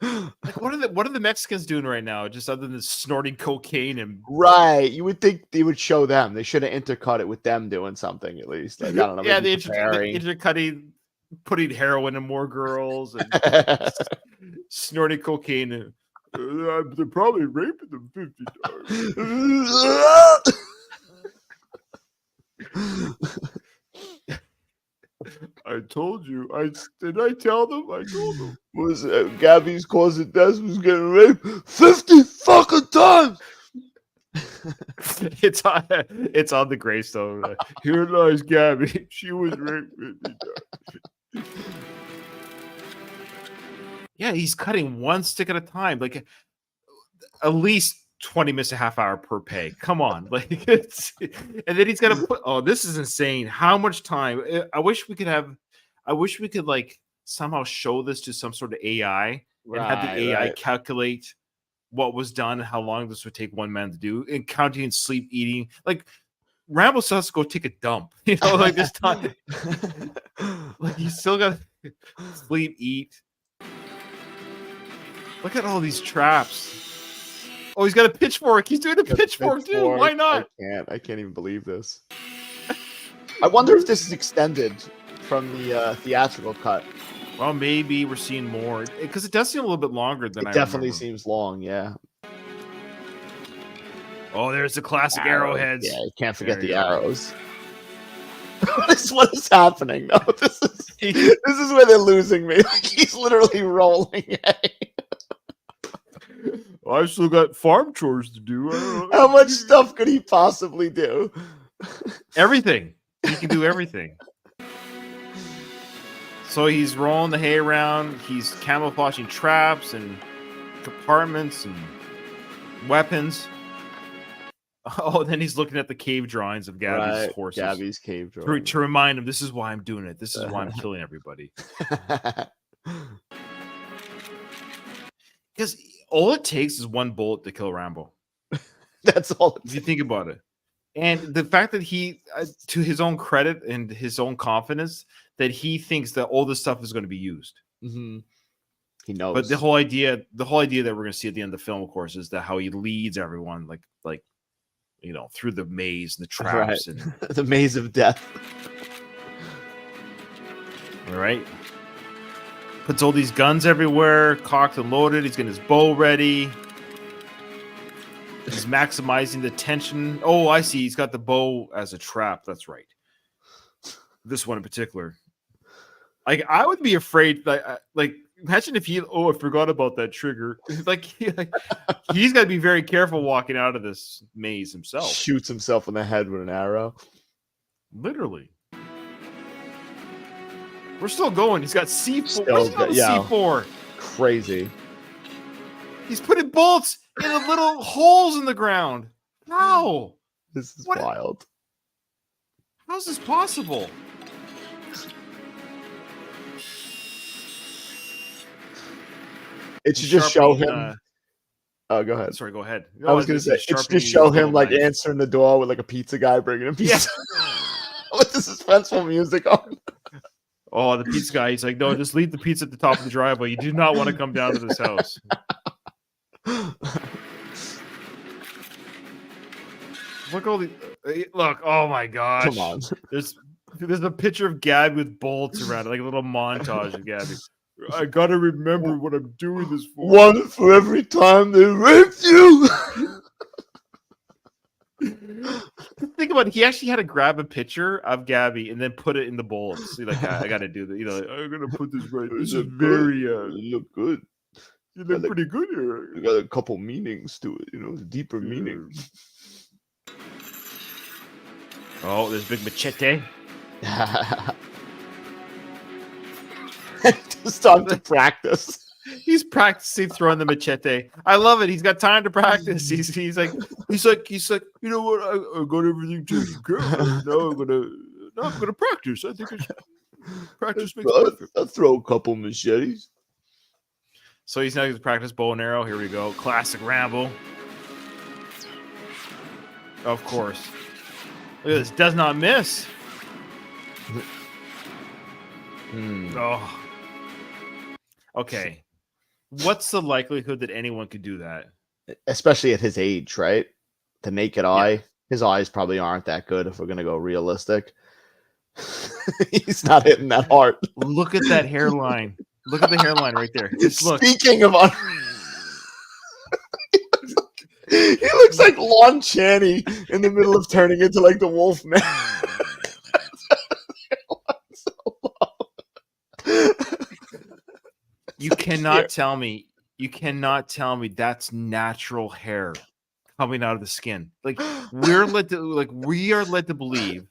Like what are the Mexicans doing right now? Just other than snorting cocaine and right. You would think they would show them. They should have intercut it with them doing something at least. Like, I don't know. Yeah, the intercutting, putting heroin in more girls and snorting cocaine. And, they're probably raping them 50 times. I told you. Did I tell them? I told them. Was Gabby's cause of death was getting raped 50 fucking times. It's on the gravestone. Here lies Gabby. She was raped 50 times. Yeah, he's cutting one stick at a time. Like at least 20 minutes, a half hour per pay. Come on. Like and then he's got to put, this is insane. How much time? I wish we could like somehow show this to some sort of AI and have the AI calculate what was done, how long this would take one man to do, and counting sleep, eating. Like Rambo still has to go take a dump, like this time. Like he's still got to sleep, eat. Look at all these traps. Oh, he's got a pitchfork. He's doing a pitchfork too. Why not? I can't even believe this. I wonder if this is extended from the theatrical cut. Well, maybe we're seeing more because it does seem a little bit longer than I definitely remember. Seems long. Yeah. Oh, there's the classic arrowheads. Yeah, you can't forget the arrows. What is happening? No, this is where they're losing me. Like, he's literally rolling. I still got farm chores to do. How much stuff could he possibly do? Everything. He can do everything. So he's rolling the hay around. He's camouflaging traps and compartments and weapons. Oh, then he's looking at the cave drawings of Gabby's horses. Gabby's cave drawings. To remind him, this is why I'm doing it. This is why I'm killing everybody. Because all it takes is one bullet to kill Rambo. That's all. If you think about it. And the fact that he, to his own credit and his own confidence, that he thinks that all this stuff is going to be used. Mm-hmm. He knows. But the whole idea that we're going to see at the end of the film, of course, is that how he leads everyone, like through the maze and the traps and the maze of death. All right. Puts all these guns everywhere, cocked and loaded. He's getting his bow ready. He's maximizing the tension. Oh, I see. He's got the bow as a trap. That's right. This one in particular. I would be afraid. Like imagine if he. Oh, I forgot about that trigger. He's got to be very careful walking out of this maze himself. Shoots himself in the head with an arrow. Literally. We're still going. He's got C4. C4? Crazy. He's putting bullets in the little holes in the ground. How? This is wild. How's this possible? It should just show him. Oh, go ahead. Sorry, go ahead. No, I was going to say, it should just show him like answering the door with like a pizza guy bringing him pizza. With the suspenseful music on. Oh, the pizza guy. He's like, no, just leave the pizza at the top of the driveway. You do not want to come down to this house. Look oh my gosh. Come on. There's a picture of Gabby with bullets around it, like a little montage of Gabby. I gotta remember what I'm doing this for. One for every time they raped you. Think about it. He actually had to grab a picture of Gabby and then put it in the bullets. See, like, I gotta do that. I'm gonna put this right. This is very. You look good. You look pretty good here. You got a couple meanings to it. Deeper meaning. Oh, there's big machete. Just time to practice. He's practicing throwing the machete. I love it. He's got time to practice. He's like, you know what? I got everything taken care of. Now I'm gonna practice. I think practice makes perfect. I'll throw a couple machetes. So he's now going to practice bow and arrow. Here we go. Classic Rambo. Of course. Look at this. Does not miss. Oh. Okay. What's the likelihood that anyone could do that? Especially at his age, right? The naked eye. His eyes probably aren't that good if we're going to go realistic. He's not hitting that hard. Look at that hairline. Look at the hairline right there. Speaking of he looks like Lon Chaney in the middle of turning into like the Wolf Man. You cannot tell me that's natural hair coming out of the skin. Like we are led to believe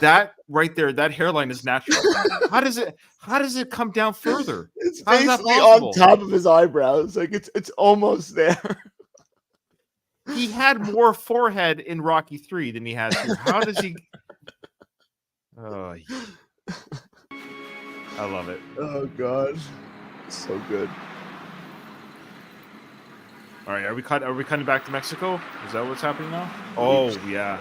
that right there, that hairline is natural. How does it come down further? It's basically on top of his eyebrows. Like it's almost there. He had more forehead in Rocky 3 than he has here. How does he? Oh, I love it. Oh God, so good. All right, are we cutting back to Mexico? Is that what's happening now? Oh yeah.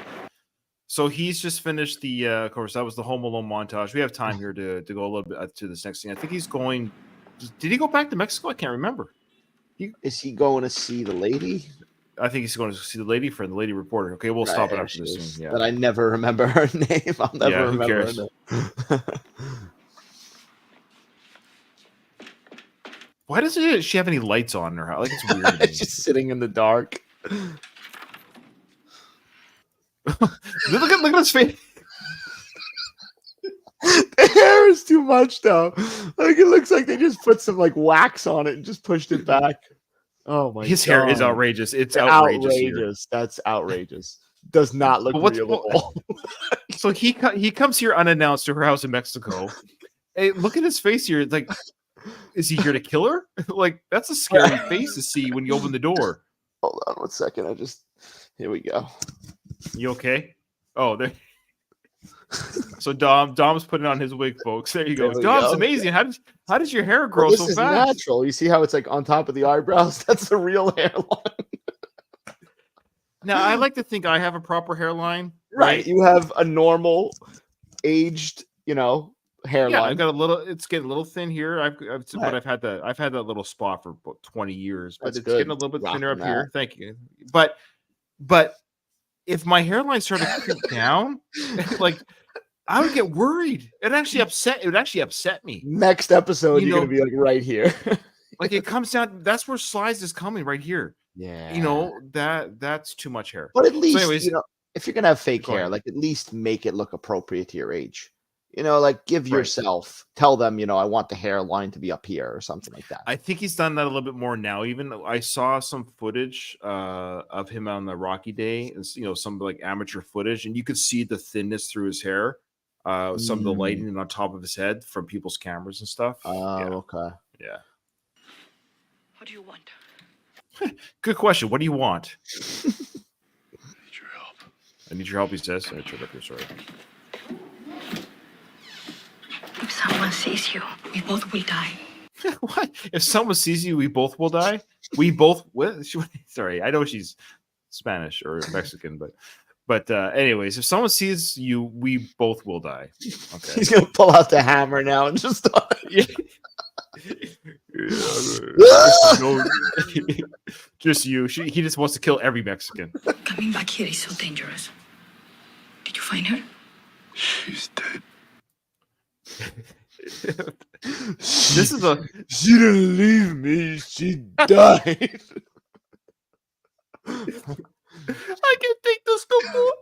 So he's just finished the. Of course, that was the Home Alone montage. We have time here to go a little bit to this next thing. I think he's going. Did he go back to Mexico? I can't remember. Is he going to see the lady? I think he's going to see the lady friend, the lady reporter. Okay, we'll stop it after this scene. Yeah. But I never remember her name. I'll never remember her name. Why doesn't she have any lights on in her house? Like it's weird. It's just sitting in the dark. look at his face. The hair is too much though. Like it looks like they just put some like wax on it and just pushed it back. Oh my! His hair is outrageous. It's outrageous. That's outrageous. Does not look real. So he comes here unannounced to her house in Mexico. Hey, look at his face here. It's like, is he here to kill her? Like that's a scary face to see when you open the door. Hold on 1 second. Here we go. You okay? Oh, there. So Dom's putting on his wig, folks. There you go. There we Dom's go. amazing. How does your hair grow Well, this so is fast? natural. You see how it's like on top of the eyebrows? That's the real hairline. Now I like to think I have a proper hairline. Right. You have a normal aged, Yeah, hairline. I've got a little. It's getting a little thin here. But I've had that little spot for about 20 years. But That's it's good. getting a little bit thinner up Rocking here. Thank you. But if my hairline started to creep down, like I would get worried. It would actually upset me. Next episode, you're gonna be like right here. Like it comes down. That's where Slides is coming right here. Yeah. That's too much hair. But at least, anyways, if you're gonna have fake go hair, ahead. like at least make it look appropriate to your age. Like give Right. yourself, tell them, I want the hairline to be up here or something like that. I think he's done that a little bit more now. Even I saw some footage of him on the Rocky Day, and some like amateur footage, and you could see the thinness through his hair, some of the lighting on top of his head from people's cameras and stuff. Okay. Yeah. What do you want? Good question. What do you want? I need your help. I need your help, he says. I turned up here, sorry. If someone sees you, we both will die. What? If someone sees you, we both will die? We both will? Sorry, I know she's Spanish or Mexican, but anyways, if someone sees you, we both will die. Okay. He's gonna pull out the hammer now and just start. Just you. He just wants to kill every Mexican. Coming back here is so dangerous. Did you find her? She's dead. This is a. She didn't leave me. She died. I can take this no more.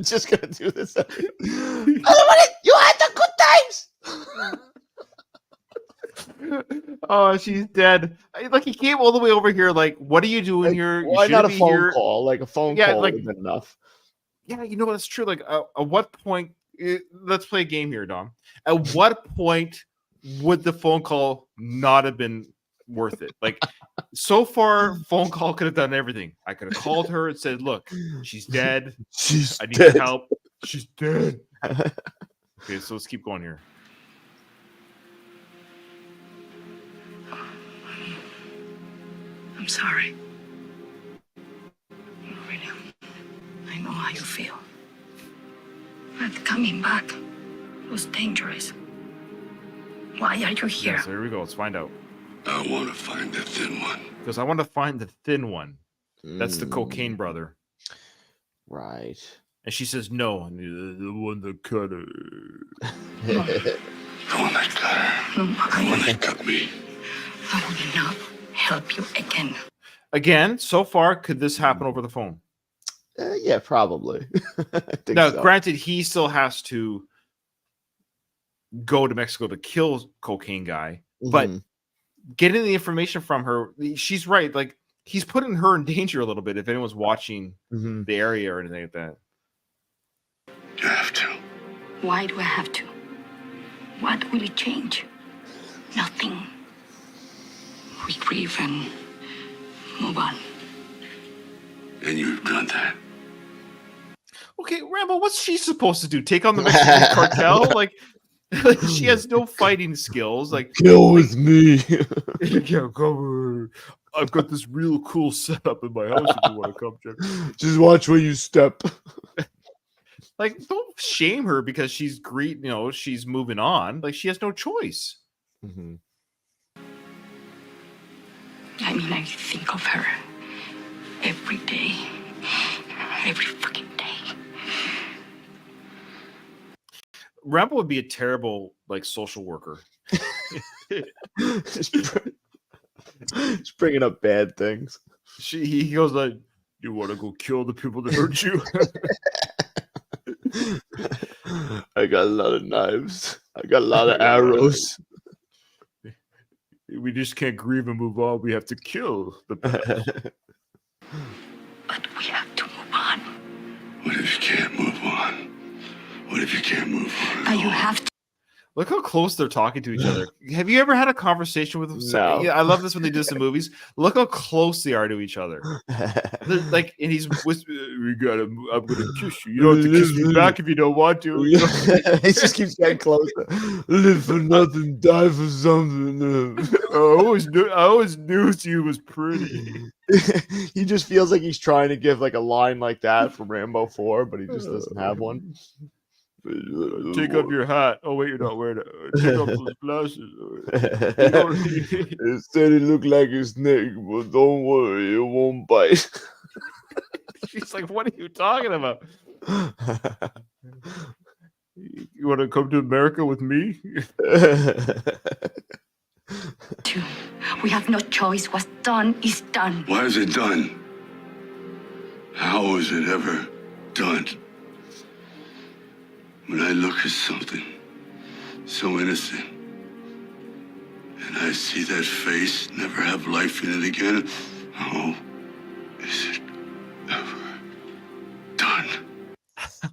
just gonna do this. You had the good times. Oh, she's dead. Like he came all the way over here. Like, what are you doing here? You Why not a shouldn't be phone here. call? Like a phone Yeah, call like- would have been enough. Yeah, that's true. Like, at what point? Let's play a game here, Dom. At what point would the phone call not have been worth it? Like, so far, phone call could have done everything. I could have called her and said, "Look, she's dead. She's I need dead. your help. She's dead." Okay, so let's keep going here. I'm sorry. Really, I know how you feel. But coming back was dangerous. Why are you here? Yeah, so here we go. Let's find out. I want to find the thin one. Because I want to find the thin one. That's the Mm, cocaine brother. Right. And she says, "No, I need the one that cut her." The one that cut her. No, The one I that cut me. will not help you again. Again, so far, could this happen over the phone? Yeah, probably. I think Now, so. granted, he still has to go to Mexico to kill cocaine guy, but Mhm. getting the information from her, she's right. Like, he's putting her in danger a little bit if anyone's watching Mhm. the area or anything like that. You have to. Why do I have to? What will it change? Nothing. We grieve and move on. And you've done that. Okay, Rambo, what's she supposed to do? Take on the Mexican cartel? Like, she has no fighting skills. Like, Kill with me. yeah, come. I've got this real cool setup in my house. If you want to come check. Just watch where you step. Like, don't shame her because she's she's moving on. Like, she has no choice. Mhm. I mean, I think of her every day. Every fucking day. Rambo would be a terrible social worker. Just bringing up bad things. He goes like, "You want to go kill the people that hurt you?" I got a lot of knives. I got a lot of arrows. We just can't grieve and move on. We have to kill the past. But we have to move on. What if you can't move on? What if you can't move on? But you have to. Look how close they're talking to each other. Have you ever had a conversation with them? No. Yeah, I love this when they do this in movies. Look how close they are to each other. They're like, and he's whispering, I'm gonna kiss you. You don't have to kiss me back if you don't want to. He just keeps getting closer. Live for nothing, die for something. I always knew you was pretty. He just feels like he's trying to give like a line like that from Rambo 4, but he just doesn't have one. Take off your hat. Oh wait, you're not wearing it. Take off those glasses. It said it looked like a snake, but don't worry, it won't bite. She's like, what are you talking about? You want to come to America with me? We have no choice. What's done is done. Why is it done? How is it ever done? When I look at something so innocent, and I see that face never have life in it again, how is it ever done?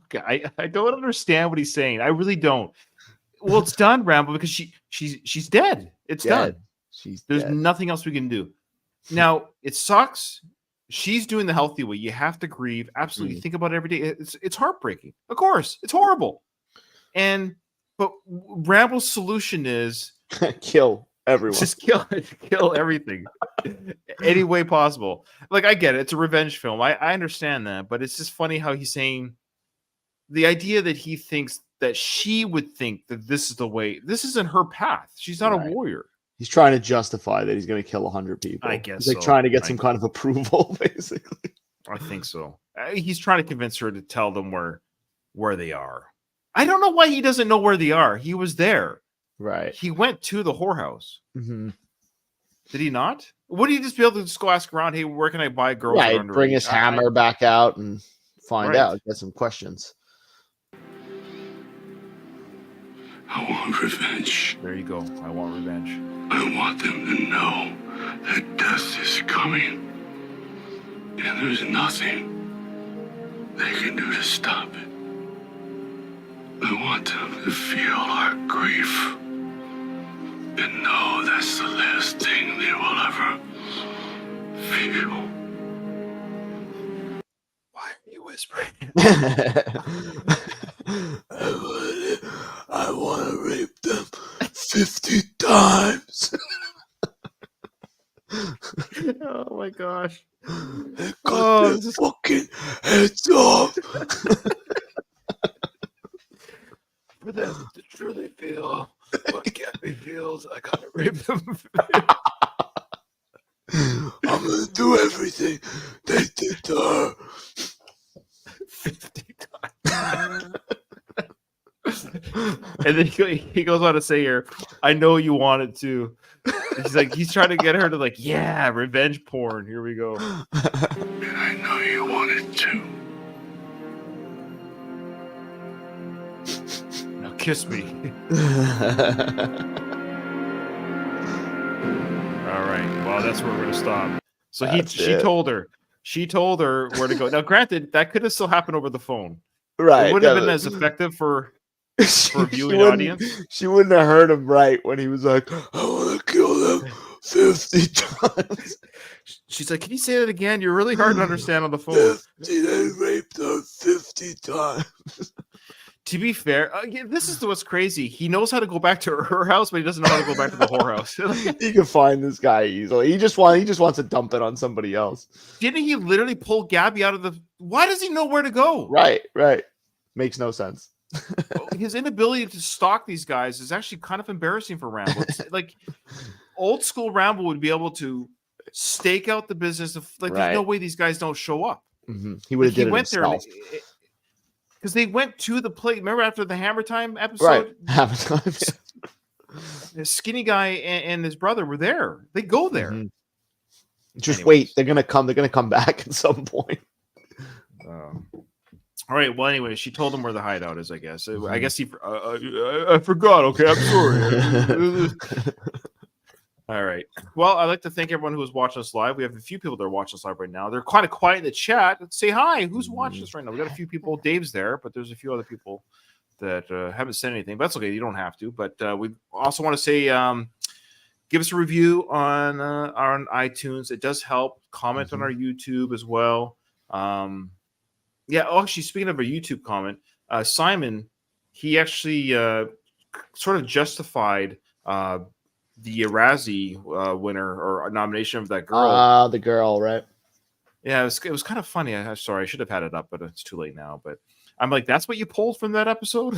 Okay, I don't understand what he's saying. I really don't. Well, it's done, Rambo, because she's dead. It's done. There's nothing else we can do. Now, it sucks. She's doing the healthy way. You have to grieve. Absolutely. Think about it every day. It's heartbreaking. Of course. It's horrible. But Rambo's solution is kill everyone. Just kill everything. Any way possible. Like, I get it. It's a revenge film. I understand that, but it's just funny how he's saying the idea that he thinks that she would think that this is the way. This isn't her path. She's not a warrior. He's trying to justify that he's going to kill 100 people. I guess he's like trying to get some kind of approval, basically. I think so. He's trying to convince her to tell them where they are. I don't know why he doesn't know where they are. He was there. Right. He went to the whorehouse. Mm-hmm. Did he not? Would he just be able to just go ask around, hey, where can I buy girls? Yeah, he'd bring his hammer back out and find out. Get some questions. I want revenge. There you go. I want revenge. I want them to know that death is coming. And there's nothing they can do to stop it. I want them to feel our grief and know that's the last thing they will ever feel. Why are you whispering? I want to rape them 50 times. Oh my gosh. And cut their fucking heads off. For them to truly feel what Gabby feels, I gotta rape them. I'm gonna do everything they did to her. 50 times. And then he goes on to say here, I know you wanted to. He's like, he's trying to get her to like, yeah, revenge porn. Here we go. And I know you wanted to. Now kiss me. All right. Well, that's where we're gonna stop. So she told her where to go. Now, granted, that could have still happened over the phone. Right. It wouldn't have been as effective for a viewing audience. She wouldn't have heard him right when he was like, I want to kill them 50 times. She's like, can you say that again? You're really hard to understand on the phone. They raped her 50 times. To be fair, this is what's crazy. He knows how to go back to her house, but he doesn't know how to go back to the whorehouse. He can find this guy easily. He just wants to dump it on somebody else. Didn't he literally pull Gabby out of the... Why does he know where to go? Right. Makes no sense. His inability to stalk these guys is actually kind of embarrassing for Rambo. It's like old school Rambo would be able to stake out the business of like, there's no way these guys don't show up. Mm-hmm. He would have did it himself. Because they went to the plate. Remember after the Hammer Time episode? Right. Hammer Time. Yeah. The skinny guy and his brother were there. They go there. Mm-hmm. Just wait. They're gonna come. They're gonna come back at some point. All right. Well, anyway, she told him where the hideout is. I guess. I guess he. I forgot. Okay, I'm sorry. All right. Well, I'd like to thank everyone who is watching us live. We have a few people that are watching us live right now. They're kind of quiet in the chat. Let's say hi. Who's watching us right now? We got a few people. Dave's there, but there's a few other people that haven't said anything, but that's okay. You don't have to. But we also want to say, give us a review on iTunes. It does help. Comment on our YouTube as well. Actually, speaking of a YouTube comment, Simon, he actually sort of justified the Razzie winner or nomination of that girl. The girl, right? Yeah, it was kind of funny. I'm sorry, I should have had it up, but it's too late now. But I'm like, that's what you pulled from that episode?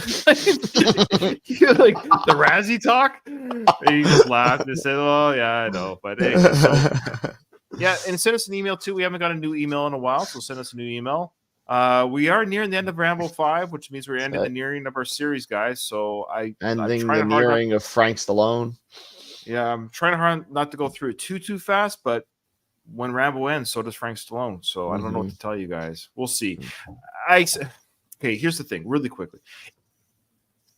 You're like, the Razzie talk? And he just laughed and said, oh, yeah, I know. But anyway, yeah, and send us an email, too. We haven't got a new email in a while, so send us a new email. We are nearing the end of Rambo 5, which means we're ending the nearing of our series, guys. So ending the nearing of Frank Stallone. Yeah, I'm trying hard not to go through it too fast, but when Rambo ends, so does Frank Stallone. So I don't know what to tell you guys. We'll see. Okay, here's the thing, really quickly.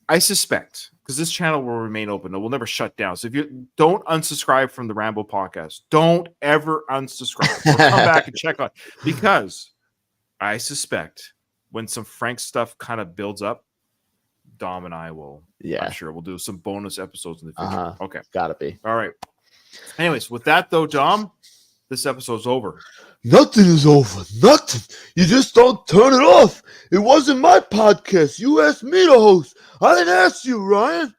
I suspect, because this channel will remain open, it will never shut down. So if you don't unsubscribe from the Rambo podcast, don't ever unsubscribe. Or come back and check on, because I suspect when some Frank stuff kind of builds up, Dom and I will, I'm sure we'll do some bonus episodes in the future. Okay. Gotta be. All right. Anyways, with that though, Dom, this episode's over. Nothing is over. Nothing. You just don't turn it off. It wasn't my podcast. You asked me to host. I didn't ask you, Ryan.